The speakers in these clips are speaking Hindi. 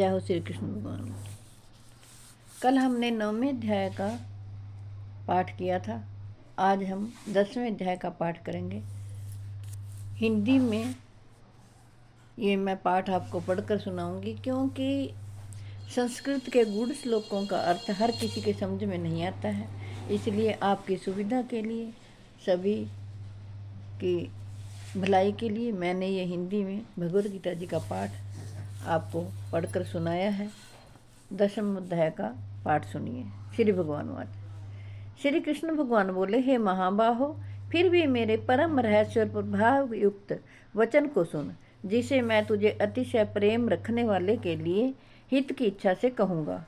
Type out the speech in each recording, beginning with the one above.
जय हो श्री कृष्ण भगवान। कल हमने 9वें अध्याय का पाठ किया था। आज हम 10वें अध्याय का पाठ करेंगे। हिंदी में ये मैं पाठ आपको पढ़कर सुनाऊंगी, क्योंकि संस्कृत के गूढ़ श्लोकों का अर्थ हर किसी के समझ में नहीं आता है। इसलिए आपकी सुविधा के लिए, सभी की भलाई के लिए मैंने ये हिंदी में भगवद गीता जी का पाठ आपको पढ़कर सुनाया है। 10वें अध्याय का पाठ सुनिए। श्री भगवान वाच। श्री कृष्ण भगवान बोले, हे महाबाहो, फिर भी मेरे परम रहस्य और प्रभाव युक्त वचन को सुन, जिसे मैं तुझे अतिशय प्रेम रखने वाले के लिए हित की इच्छा से कहूँगा।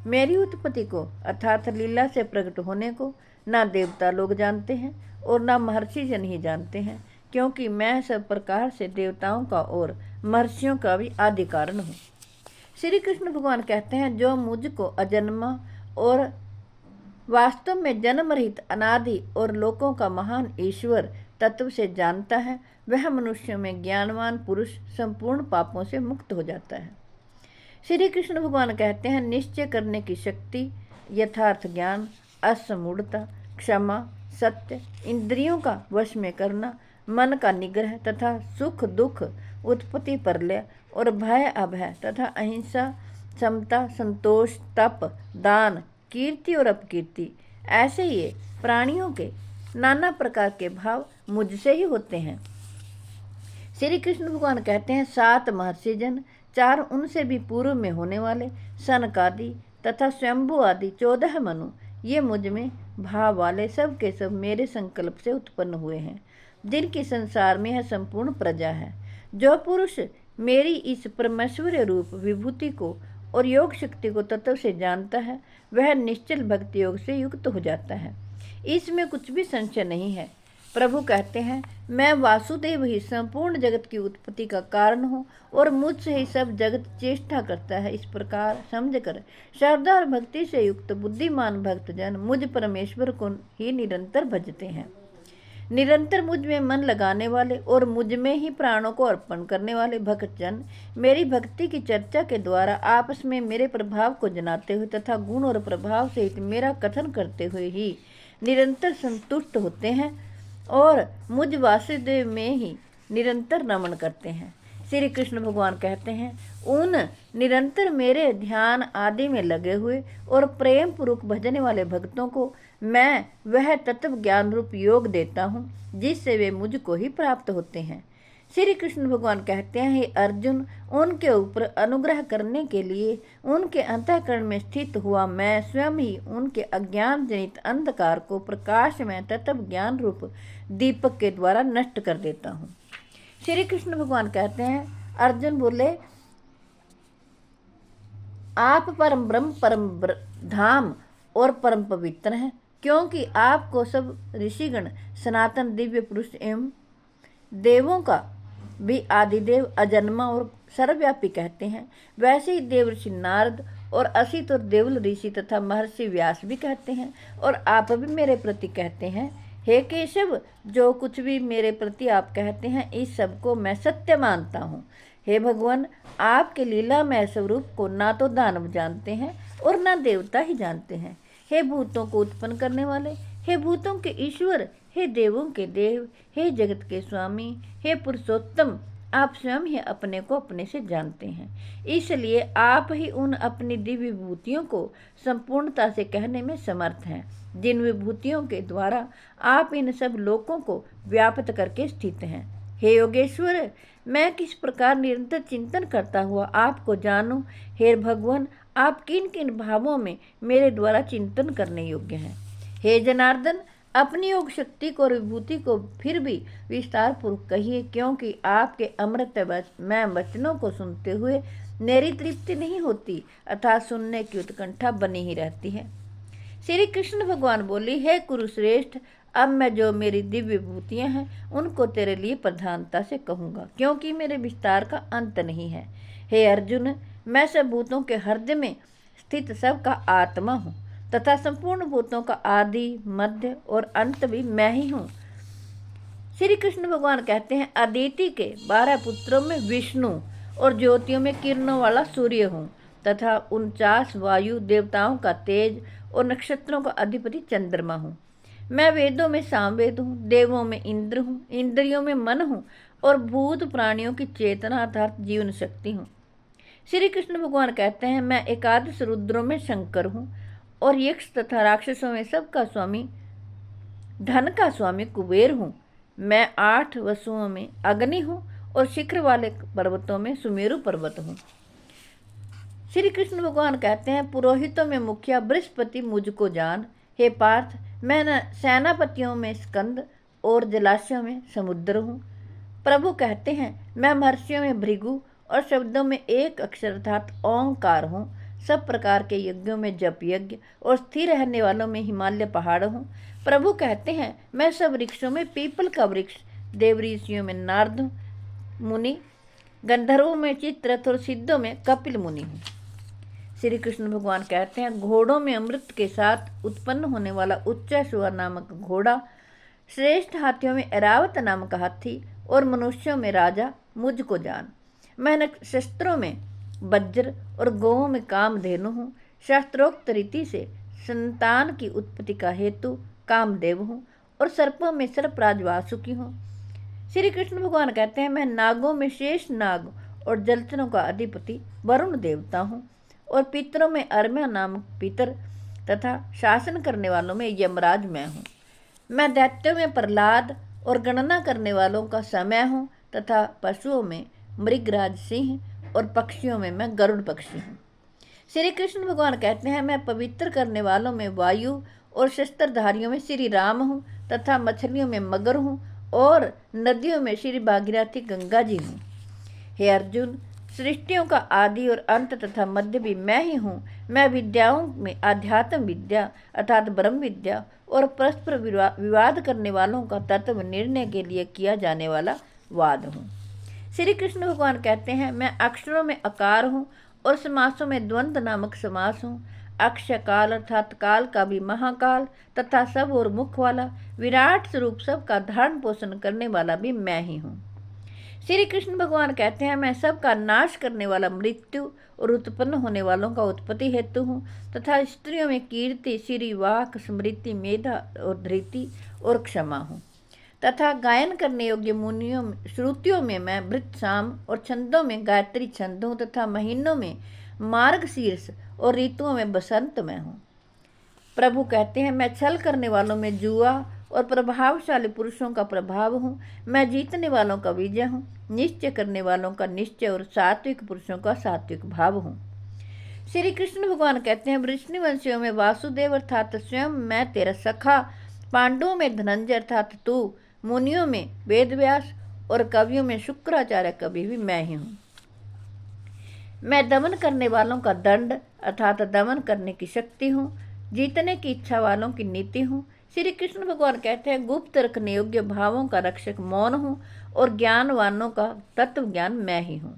मेरी उत्पत्ति को अर्थात लीला से प्रकट होने को ना देवता लोग जानते हैं और ना महर्षि जन ही जानते हैं, क्योंकि मैं सब प्रकार से देवताओं का और महर्षियों का भी आदि कारण हूँ। श्री कृष्ण भगवान कहते हैं, जो मुझको अजन्मा और वास्तव में जन्म रहित अनादि और लोकों का महान ईश्वर तत्व से जानता है, वह मनुष्यों में ज्ञानवान पुरुष संपूर्ण पापों से मुक्त हो जाता है। श्री कृष्ण भगवान कहते हैं, निश्चय करने की शक्ति, यथार्थ ज्ञान, असमूढ़ता, क्षमा, सत्य, इंद्रियों का वश में करना, मन का निग्रह तथा सुख दुख, उत्पत्ति प्रलय और भय अभय तथा अहिंसा, समता, संतोष, तप, दान, कीर्ति और अपकीर्ति, ऐसे ये प्राणियों के नाना प्रकार के भाव मुझसे ही होते हैं। श्री कृष्ण भगवान कहते हैं, 7 महर्षि जन, 4 उनसे भी पूर्व में होने वाले, सनकादि तथा स्वयंभू आदि 14 मनु, ये मुझ में भाव वाले सब के सब मेरे संकल्प से उत्पन्न हुए हैं, जिनकी संसार में यह संपूर्ण प्रजा है। जो पुरुष मेरी इस परमेश्वरीय रूप विभूति को और योग शक्ति को तत्व से जानता है, वह निश्चल भक्ति योग से युक्त हो जाता है। इसमें कुछ भी संशय नहीं है। प्रभु कहते हैं, मैं वासुदेव ही संपूर्ण जगत की उत्पत्ति का कारण हूँ और मुझसे ही सब जगत चेष्टा करता है। इस प्रकार समझकर श्रद्धा और भक्ति से युक्त बुद्धिमान भक्तजन मुझ परमेश्वर को ही निरंतर भजते हैं। निरंतर मुझ में मन लगाने वाले और मुझ में ही प्राणों को अर्पण करने वाले भक्तजन मेरी भक्ति की चर्चा के द्वारा आपस में मेरे प्रभाव को जनाते हुए तथा गुण और प्रभाव सहित मेरा कथन करते हुए ही निरंतर संतुष्ट होते हैं और मुझ वासुदेव में ही निरंतर नमन करते हैं। श्री कृष्ण भगवान कहते हैं, उन निरंतर मेरे ध्यान आदि में लगे हुए और प्रेम पूर्वक भजने वाले भक्तों को मैं वह तत्व ज्ञान रूप योग देता हूँ, जिससे वे मुझको ही प्राप्त होते हैं। श्री कृष्ण भगवान कहते हैं, हे अर्जुन, उनके ऊपर अनुग्रह करने के लिए उनके अंतःकरण में स्थित हुआ मैं स्वयं ही उनके अज्ञान जनित अंधकार को प्रकाशमय तत्व ज्ञान रूप दीपक के द्वारा नष्ट कर देता हूँ। श्री कृष्ण भगवान कहते हैं, अर्जुन बोले, आप परम ब्रह्म, परम धाम और परम पवित्र हैं, क्योंकि आपको सब ऋषिगण सनातन दिव्य पुरुष एवं देवों का भी आदिदेव, अजन्मा और सर्वव्यापी कहते हैं। वैसे ही देव ऋषि नारद और असित और देवल ऋषि तथा महर्षि व्यास भी कहते हैं, और आप भी मेरे प्रति कहते हैं, हे केशव, जो कुछ भी मेरे प्रति आप कहते हैं, इस सब को मैं सत्य मानता हूँ। हे भगवान, आपके लीलामय स्वरूप को ना तो दानव जानते हैं और ना देवता ही जानते हैं। हे भूतों को उत्पन्न करने वाले, हे भूतों के ईश्वर, हे देवों के देव, हे जगत के स्वामी, हे पुरुषोत्तम, आप स्वयं ही अपने को अपने से जानते हैं। इसलिए आप ही उन अपनी दिव्य विभूतियों को संपूर्णता से कहने में समर्थ हैं, जिन विभूतियों के द्वारा आप इन सब लोकों को व्याप्त करके स्थित हैं। हे योगेश्वर, मैं किस प्रकार निरंतर चिंतन करता हुआ आपको जानूं। हे भगवान, आप किन किन भावों में मेरे द्वारा चिंतन करने योग्य हैं। हे जनार्दन, अपनी योग शक्ति को और विभूति को फिर भी विस्तार पूर्वक कहिए, क्योंकि आपके अमृतमय वचनों को सुनते हुए मेरी तृप्ति नहीं होती, अर्थात सुनने की उत्कंठा बनी ही रहती है। श्री कृष्ण भगवान बोली, हे कुरुश्रेष्ठ, अब मैं जो मेरी दिव्य विभूतियाँ हैं उनको तेरे लिए प्रधानता से कहूँगा, क्योंकि मेरे विस्तार का अंत नहीं है। हे अर्जुन, मैं सब भूतों के हृदय में स्थित सबका आत्मा हूँ तथा संपूर्ण भूतों का आदि, मध्य और अंत भी मैं ही हूँ। श्री कृष्ण भगवान कहते हैं, अदिति के 12 पुत्रों में विष्णु और ज्योतियों में किरणों वाला सूर्य हूँ तथा 49 वायु देवताओं का तेज और नक्षत्रों का अधिपति चंद्रमा हूँ। मैं वेदों में सामवेद हूँ, देवों में इंद्र हूँ, इंद्रियों में मन हूँ और भूत प्राणियों की चेतना अर्थात जीवन शक्ति हूँ। श्री कृष्ण भगवान कहते हैं, मैं एकादश रुद्रों में शंकर हूँ और यक्ष तथा राक्षसों में सबका स्वामी धन का स्वामी कुबेर हूँ। मैं 8 वसुओं में अग्नि हूँ और शिखर वाले पर्वतों में सुमेरु पर्वत हूँ। श्री कृष्ण भगवान कहते हैं, पुरोहितों में मुखिया बृहस्पति मुझको जान। हे पार्थ, मैं न सेनापतियों में स्कंद और जलाशयों में समुद्र हूँ। प्रभु कहते हैं, मैं महर्षियों में भृगु और शब्दों में एक अक्षर अर्थात ओंकार हूँ। सब प्रकार के यज्ञों में जप यज्ञ और स्थिर रहने वालों में हिमालय पहाड़ हूँ। प्रभु कहते हैं, मैं सब वृक्षों में पीपल का वृक्ष, देव ऋषियों में नारद मुनि, गंधर्वों में चित्ररथ और सिद्धों में कपिल मुनि हूँ। श्री कृष्ण भगवान कहते हैं, घोड़ों में अमृत के साथ उत्पन्न होने वाला उच्चैश्रवा नामक घोड़ा, श्रेष्ठ हाथियों में ऐरावत नामक हाथी और मनुष्यों में राजा मुझको जान। मैं शस्त्रों में वज्र और गौओं में कामधेनु हूँ। शास्त्रोक्त रीति से संतान की उत्पत्ति का हेतु कामदेव हूँ और सर्पों में सर्पराज वासुकी हूँ। श्री कृष्ण भगवान कहते हैं, मैं नागों में शेष नाग और जलचरों का अधिपति वरुण देवता हूँ और पितरों में अर्म्या नामक पितर तथा शासन करने वालों में यमराज मैं हूँ। मैं दैत्यों में प्रहलाद और गणना करने वालों का समय हूँ तथा पशुओं में मृगराज सिंह और पक्षियों में मैं गरुड़ पक्षी हूँ। श्री कृष्ण भगवान कहते हैं, मैं पवित्र करने वालों में वायु और शस्त्रधारियों में श्री राम हूँ तथा मछलियों में मगर हूँ और नदियों में श्री भागीरथी गंगा जी हूँ। हे अर्जुन, सृष्टियों का आदि और अंत तथा मध्य भी मैं ही हूँ। मैं विद्याओं में आध्यात्म विद्या अर्थात ब्रह्म विद्या और परस्पर विवाद करने वालों का तत्व निर्णय के लिए किया जाने वाला वाद हूँ। श्री कृष्ण भगवान कहते हैं, मैं अक्षरों में अकार हूँ और समासों में द्वंद्व नामक समास हूँ। अक्षय काल अर्थात काल का भी महाकाल तथा सब और मुख वाला विराट स्वरूप सब का धारण पोषण करने वाला भी मैं ही हूँ। श्री कृष्ण भगवान कहते हैं, मैं सबका नाश करने वाला मृत्यु और उत्पन्न होने वालों का उत्पत्ति हेतु हूँ तथा स्त्रियों में कीर्ति, श्री, वाक, स्मृति, मेधा और धृति और क्षमा हूँ तथा गायन करने योग्य मुनियों श्रुतियों में मैं वृत्तसाम और छंदों में गायत्री छंद हूँ तथा महीनों में मार्गशीर्ष और ऋतुओं में बसंत में हूँ। प्रभु कहते हैं, मैं छल करने वालों में जुआ और प्रभावशाली पुरुषों का प्रभाव हूँ। मैं जीतने वालों का विजय हूँ, निश्चय करने वालों का निश्चय और सात्विक पुरुषों का सात्विक भाव हूँ। श्री कृष्ण भगवान कहते हैं, वृष्णिवंशियों में वासुदेव अर्थात स्वयं मैं तेरा सखा, पांडवों में धनंजय अर्थात तू, मुनियों में वेदव्यास और कवियों में शुक्राचार्य कवि भी मैं ही हूँ। मैं दमन करने वालों का दंड अर्थात दमन करने की शक्ति हूँ, जीतने की इच्छा वालों की नीति हूँ। श्री कृष्ण भगवान कहते हैं, गुप्त रखने योग्य भावों का रक्षक मौन हूँ और ज्ञानवानों का तत्व ज्ञान मैं ही हूँ।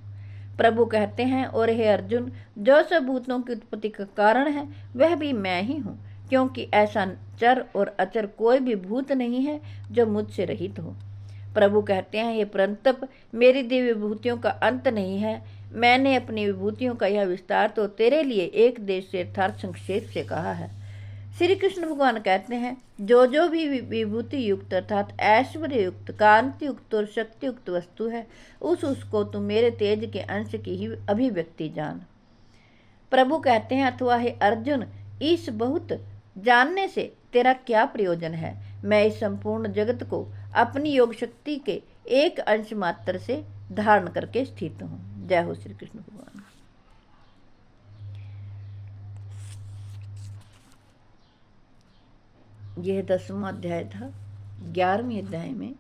प्रभु कहते हैं, और हे अर्जुन, जो सब भूतों की उत्पत्ति का कारण है वह भी मैं ही हूँ, क्योंकि ऐसा चर और अचर कोई भी भूत नहीं है जो मुझसे रहित हो। प्रभु कहते हैं, ये परंतप मेरी दिव्य विभूतियों का अंत नहीं है। मैंने अपनी विभूतियों का यह विस्तार तो तेरे लिए एक देश से अर्थात संक्षेप से कहा है। श्री कृष्ण भगवान कहते हैं, जो भी विभूति युक्त अर्थात ऐश्वर्य युक्त, कांति युक्त और शक्ति युक्त वस्तु है, उसको तुम मेरे तेज के अंश की ही अभिव्यक्ति जान। प्रभु कहते हैं, अथवा हे अर्जुन, इस बहुत जानने से तेरा क्या प्रयोजन है। मैं इस संपूर्ण जगत को अपनी योग शक्ति के एक अंश मात्र से धारण करके स्थित हूँ। जय हो श्री कृष्ण भगवान। यह 10वां अध्याय था। 11वें अध्याय में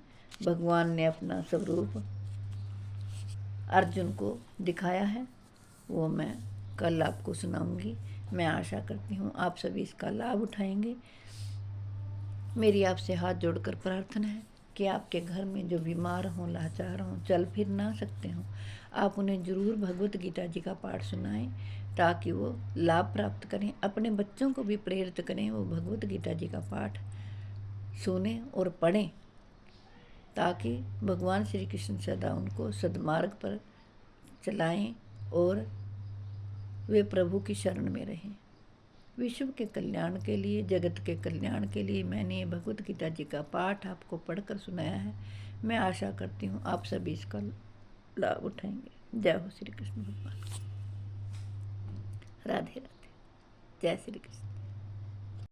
भगवान ने अपना स्वरूप अर्जुन को दिखाया है, वो मैं कल आपको सुनाऊंगी। मैं आशा करती हूँ आप सभी इसका लाभ उठाएंगे। मेरी आपसे हाथ जोड़कर प्रार्थना है कि आपके घर में जो बीमार हों, लाचार हों, चल फिर ना सकते हों, आप उन्हें ज़रूर भगवत गीता जी का पाठ सुनाएं ताकि वो लाभ प्राप्त करें। अपने बच्चों को भी प्रेरित करें, वो भगवत गीता जी का पाठ सुने और पढ़ें ताकि भगवान श्री कृष्ण सदा उनको सद्मार्ग पर चलाएं और वे प्रभु की शरण में रहें। विश्व के कल्याण के लिए, जगत के कल्याण के लिए मैंने ये भगवत गीता जी का पाठ आपको पढ़कर सुनाया है। मैं आशा करती हूँ आप सभी इसका लाभ उठाएंगे। जय हो श्री कृष्ण भगवान। राधे राधे। जय श्री कृष्ण।